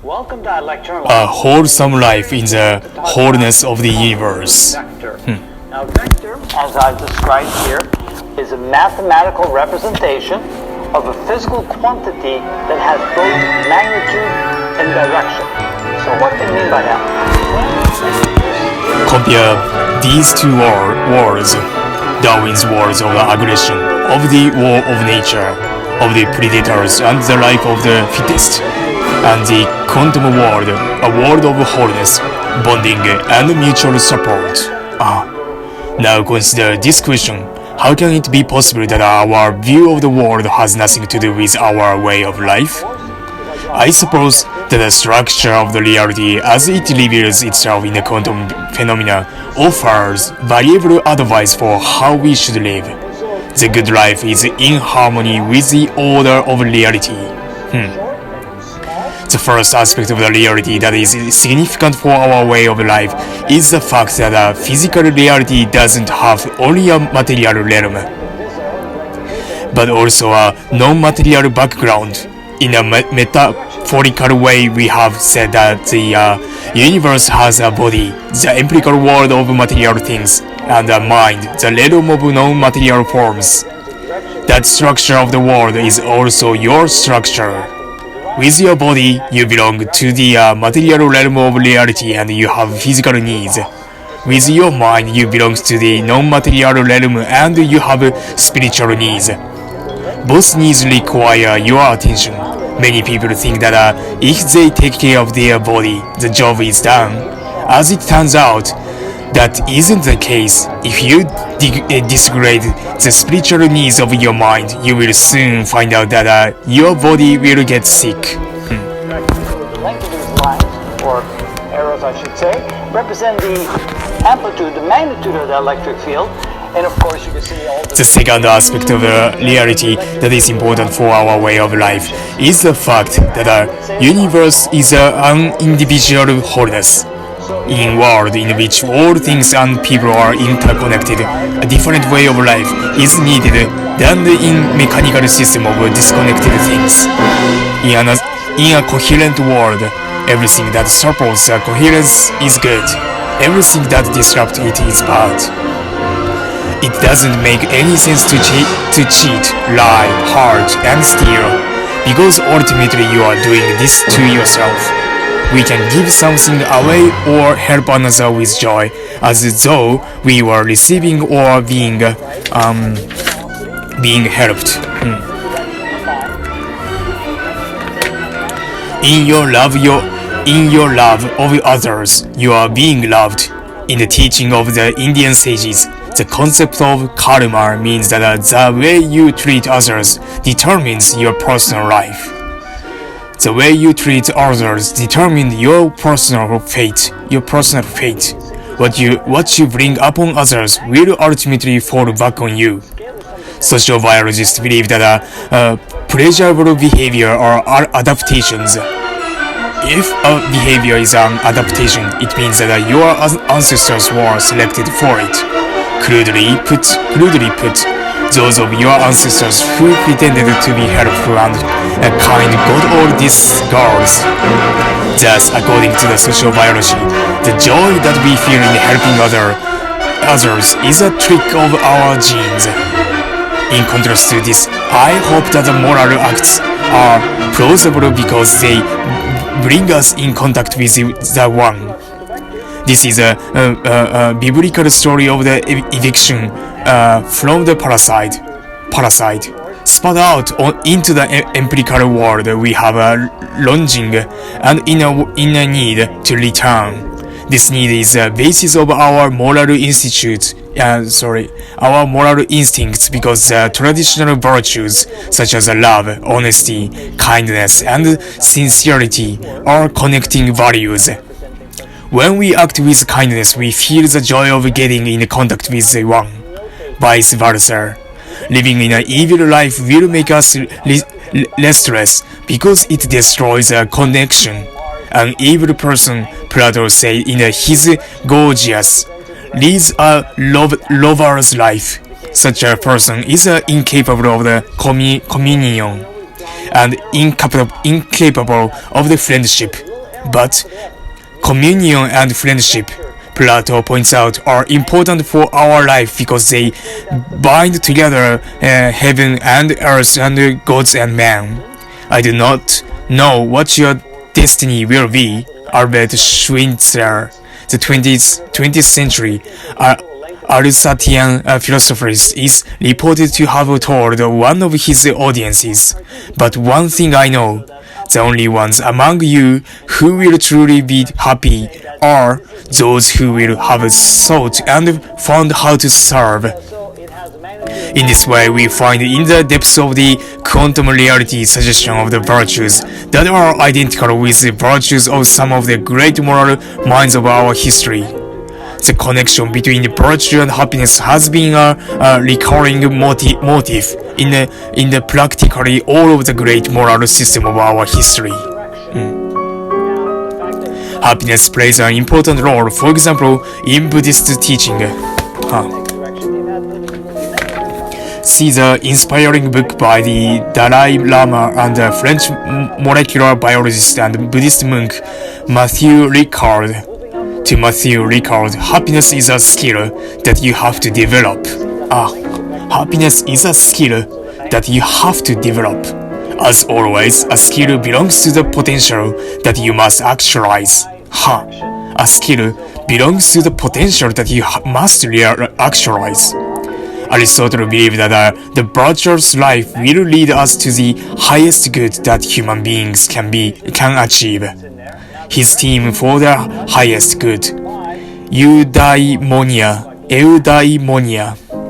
A wholesome life in the wholeness of the universe. Now, vector, as I've described here, is a mathematical representation of a physical quantity that has both magnitude and direction. So what do you mean by that? Compare these two words, Darwin's words of aggression, of the war of nature, of the predators and the life of the fittest, and the quantum world, a world of wholeness, bonding and mutual support. Now consider this question. How can it be possible that our view of the world has nothing to do with our way of life? I suppose that the structure of the reality as it reveals itself in the quantum phenomena offers valuable advice for how we should live. The good life is in harmony with the order of reality. The first aspect of the reality that is significant for our way of life is the fact that a physical reality doesn't have only a material realm, but also a non-material background. In a metaphorical way, we have said that the universe has a body, the empirical world of material things, and a mind, the realm of non-material forms. That structure of the world is also your structure. With your body, you belong to the material realm of reality and you have physical needs. With your mind, you belong to the non-material realm and you have spiritual needs. Both needs require your attention. Many people think that if they take care of their body, the job is done. As it turns out, that isn't the case. If you disregard the spiritual needs of your mind, you will soon find out that your body will get sick. The length of these lines, or arrows I should say, represent the amplitude, the magnitude of the electric field. And of course you can see all the second aspect of reality that is important for our way of life is the fact that the universe is an individual wholeness. In a world in which all things and people are interconnected, a different way of life is needed than in mechanical system of disconnected things. In a coherent world, everything that supports a coherence is good. Everything that disrupts it is bad. It doesn't make any sense to cheat, lie, hurt, and steal, because ultimately you are doing this to yourself. We can give something away or help another with joy, as though we were receiving or being helped. In your love of others, you are being loved. In the teaching of the Indian sages, the concept of karma means that the way you treat others determines your personal life. The way you treat others determines your personal fate. What you bring upon others will ultimately fall back on you. Social biologists believe that pleasurable behavior are adaptations. If a behavior is an adaptation, it means that your ancestors were selected for it. Crudely put, those of your ancestors who pretended to be helpful and kind got all these scars. Thus, according to the social biology, the joy that we feel in helping others is a trick of our genes. In contrast to this, I hope that the moral acts are plausible because they bring us in contact with the One. This is a biblical story of the eviction from the parasite. Spat out into the empirical world, we have a longing and in a need to return. This need is the basis of our moral instincts, because traditional virtues such as love, honesty, kindness, and sincerity are connecting values. When we act with kindness, we feel the joy of getting in contact with the One. Vice versa, living in an evil life will make us restless because it destroys a connection. An evil person, Plato said in his Gorgias, leads a lover's life. Such a person is incapable of the communion and incapable of the friendship. But communion and friendship, Plato points out, are important for our life because they bind together heaven and earth and gods and man. I do not know what your destiny will be. Albert Schweitzer, the 20th century Alsatian philosopher, is reported to have told one of his audiences, "But one thing I know, the only ones among you who will truly be happy are those who will have sought and found how to serve." In this way, we find in the depths of the quantum reality suggestion of the virtues that are identical with the virtues of some of the great moral minds of our history. The connection between virtue and happiness has been a recurring motif in the practically all of the great moral system of our history. Happiness plays an important role, for example, in Buddhist teaching. See the inspiring book by the Dalai Lama and the French molecular biologist and Buddhist monk Matthew Ricard. To Matthew Ricard, happiness is a skill that you have to develop. Happiness is a skill that you have to develop. As always, a skill belongs to the potential that you must actualize. A skill belongs to the potential that you must actualize. Aristotle believed that the virtuous life will lead us to the highest good that human beings can achieve. His theme for the highest good, eudaimonia.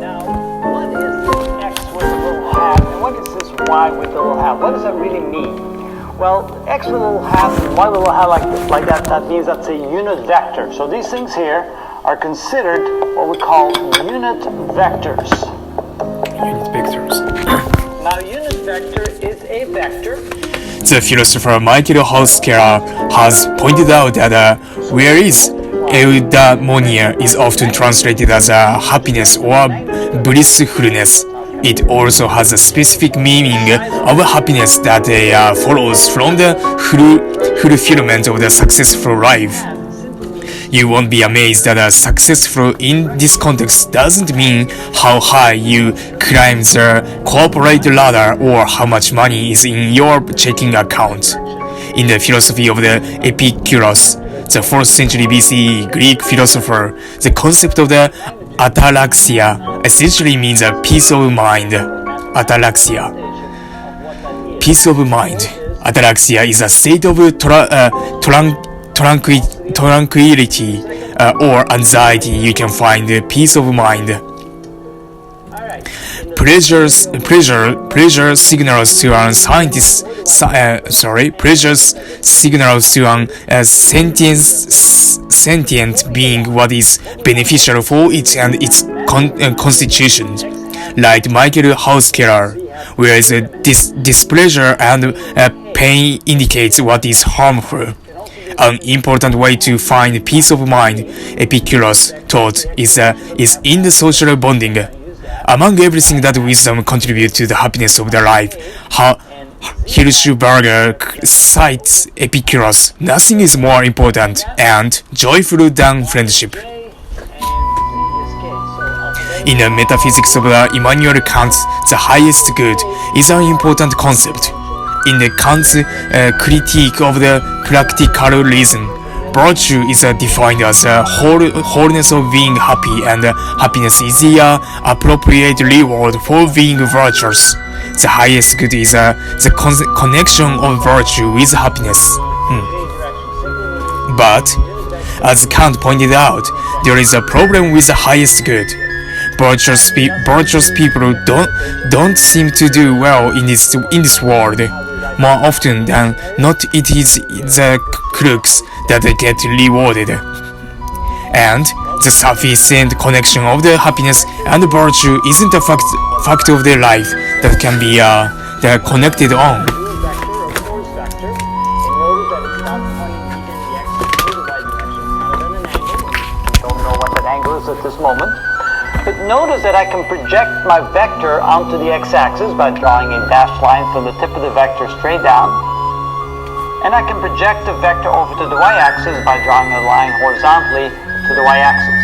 Now, what is this X with a little hat, and what is this Y with a little hat? What does that really mean? Well, X with a little hat and Y with a little hat like that means that's a unit vector. So these things here are considered what we call unit vectors. Unit vectors. Now, unit vector is a vector. The philosopher Michael Hauskeller has pointed out that whereas eudaimonia is often translated as happiness or blissfulness, it also has a specific meaning of happiness that follows from the fulfillment of the successful life. You won't be amazed that successful in this context doesn't mean how high you climb the corporate ladder or how much money is in your checking account. In the philosophy of the Epicurus, the 4th century BCE Greek philosopher, the concept of the ataraxia essentially means a peace of mind. Ataraxia. Peace of mind. Ataraxia is a state of tranquility or anxiety. You can find peace of mind. Pleasure signals to an scientist. Pleasure signals to an sentient being what is beneficial for it and its constitution. Like Michael Hauskeller, whereas displeasure and pain indicates what is harmful. An important way to find peace of mind, Epicurus taught, is in the social bonding. Among everything that wisdom contributes to the happiness of the life, Hirschberger cites Epicurus, nothing is more important and joyful than friendship. In the metaphysics of Immanuel Kant, the highest good is an important concept. In the Kant's critique of the practical reason, virtue is defined as a wholeness of being happy, and happiness is the appropriate reward for being virtuous. The highest good is the connection of virtue with happiness. But, as Kant pointed out, there is a problem with the highest good. Virtuous people don't seem to do well in this world. More often than not, it is the crooks that get rewarded. And the sufficient connection of the happiness and virtue isn't a fact of their life that can be connected on. Don't know what that angle is at this moment. But notice that I can project my vector onto the x-axis by drawing a dashed line from the tip of the vector straight down. And I can project the vector over to the y-axis by drawing a line horizontally to the y-axis.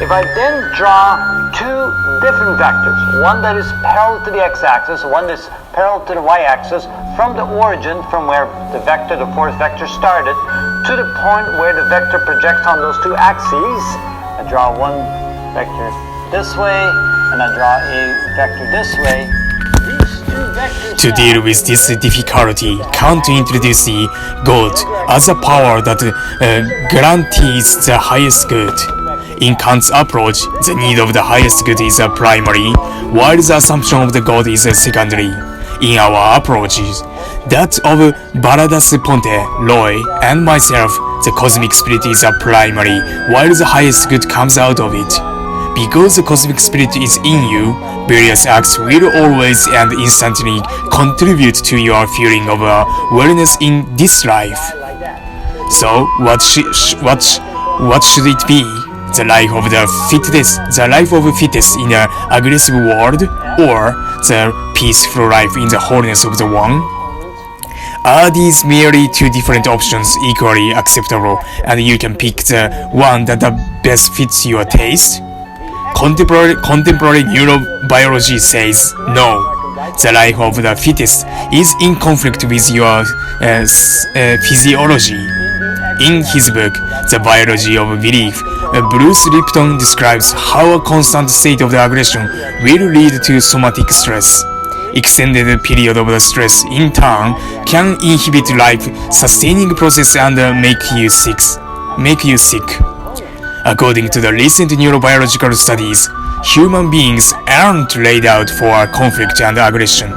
If I then draw two different vectors, one that is parallel to the x-axis, one that's parallel to the y-axis, from the origin, from where the vector, the fourth vector started, to the point where the vector projects on those two axes, I draw one vector this way, and I draw a vector this way. These two vectors To deal with this difficulty, Kant introduced the God as a power that guarantees the highest good. In Kant's approach, the need of the highest good is a primary, while the assumption of the God is a secondary. In our approaches, that of Baradas Ponte, Roy, and myself, the cosmic spirit is a primary, while the highest good comes out of it. Because the cosmic spirit is in you, various acts will always and instantly contribute to your feeling of wellness in this life. So, what should it be? The life of the fittest in an aggressive world, or the peaceful life in the wholeness of the one? Are these merely two different options equally acceptable, and you can pick the one that best fits your taste? Contemporary neurobiology says no. The life of the fittest is in conflict with your physiology. In his book, The Biology of Belief, Bruce Lipton describes how a constant state of the aggression will lead to somatic stress. Extended period of the stress, in turn, can inhibit life-sustaining process and make you sick. According to the recent neurobiological studies, human beings aren't laid out for conflict and aggression,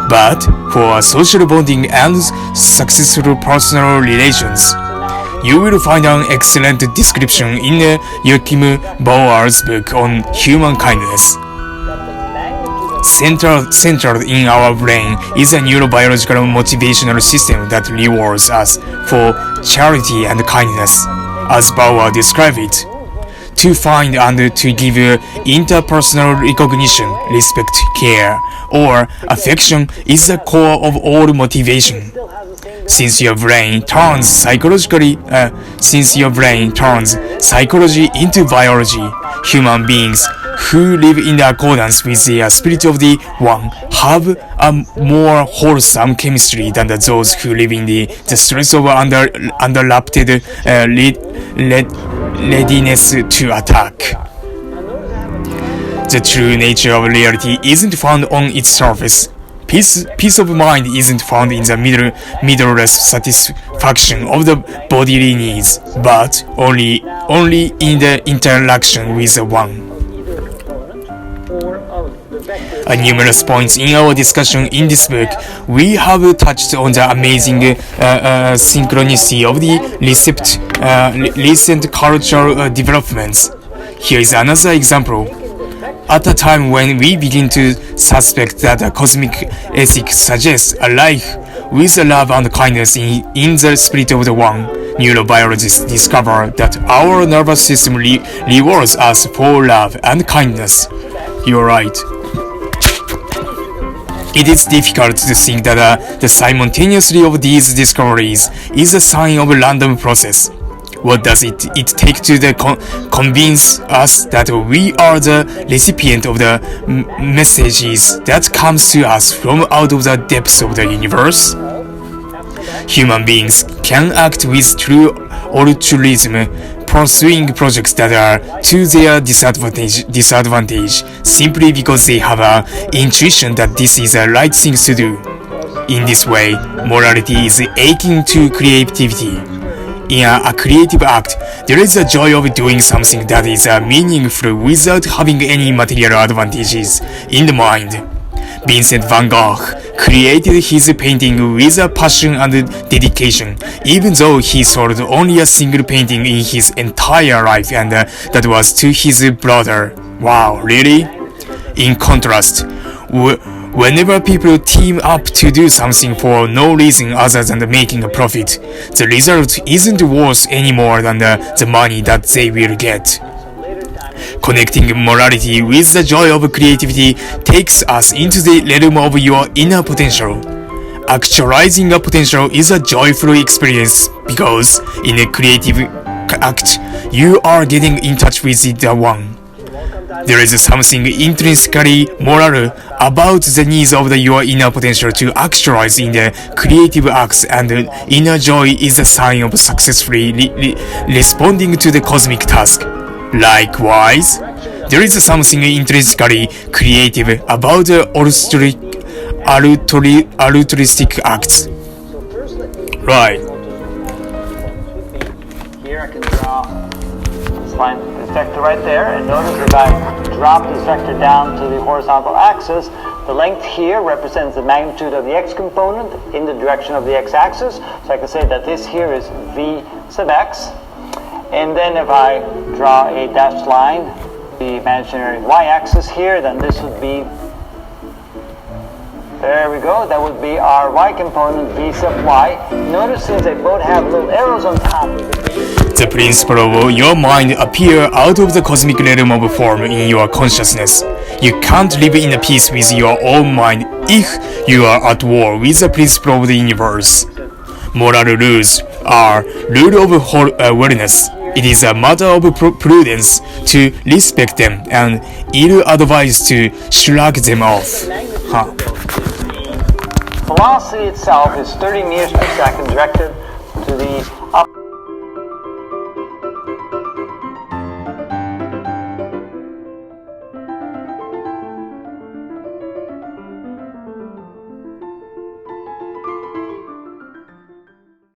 but for social bonding and successful personal relations. You will find an excellent description in Joachim Bauer's book on human kindness. Centered in our brain is a neurobiological motivational system that rewards us for charity and kindness, as Bauer described it. To find and to give interpersonal recognition, respect, care, or affection is the core of all motivation. Since your brain turns psychology into biology, human beings who live in accordance with the spirit of the One have a more wholesome chemistry than those who live in the stress of underlapped readiness to attack. The true nature of reality isn't found on its surface. Peace of mind isn't found in the middleless satisfaction of the bodily needs, but only in the interaction with the One. At numerous points in our discussion in this book, we have touched on the amazing synchronicity of the recent cultural developments. Here is another example. At a time when we begin to suspect that a cosmic ethic suggests a life with love and kindness in the spirit of the One, neurobiologists discover that our nervous system rewards us for love and kindness. You're right. It is difficult to think that the simultaneity of these discoveries is a sign of a random process. What does it take to convince us that we are the recipient of the messages that comes to us from out of the depths of the universe? Human beings can act with true altruism, pursuing projects that are to their disadvantage simply because they have an intuition that this is the right thing to do. In this way, morality is akin to creativity. In a creative act, there is a joy of doing something that is meaningful without having any material advantages in the mind. Vincent van Gogh created his painting with a passion and dedication, even though he sold only a single painting in his entire life, and that was to his brother. Wow, really? In contrast, whenever people team up to do something for no reason other than making a profit, the result isn't worth any more than the money that they will get. Connecting morality with the joy of creativity takes us into the realm of your inner potential. Actualizing a potential is a joyful experience because in a creative act, you are getting in touch with the one. There is something intrinsically moral about the needs of your inner potential to actualize in the creative acts, and inner joy is a sign of successfully responding to the cosmic task. Likewise, there is something intrinsically creative about the altruistic acts. Right. Here I can draw this line vector right there, and notice if I drop this vector down to the horizontal axis, the length here represents the magnitude of the x component in the direction of the x-axis. So I can say that this here is v sub x. And then if I draw a dashed line, the imaginary y-axis here, then this would be, there we go, that would be our y component v sub y. Notice since they both have little arrows on top of the v, the principle of your mind appear out of the cosmic realm of form in your consciousness. You can't live in peace with your own mind if you are at war with the principle of the universe. Moral rules are rule of wholeness. It is a matter of prudence to respect them and ill advised to shrug them off. velocity itself is 30 meters per second directed to the up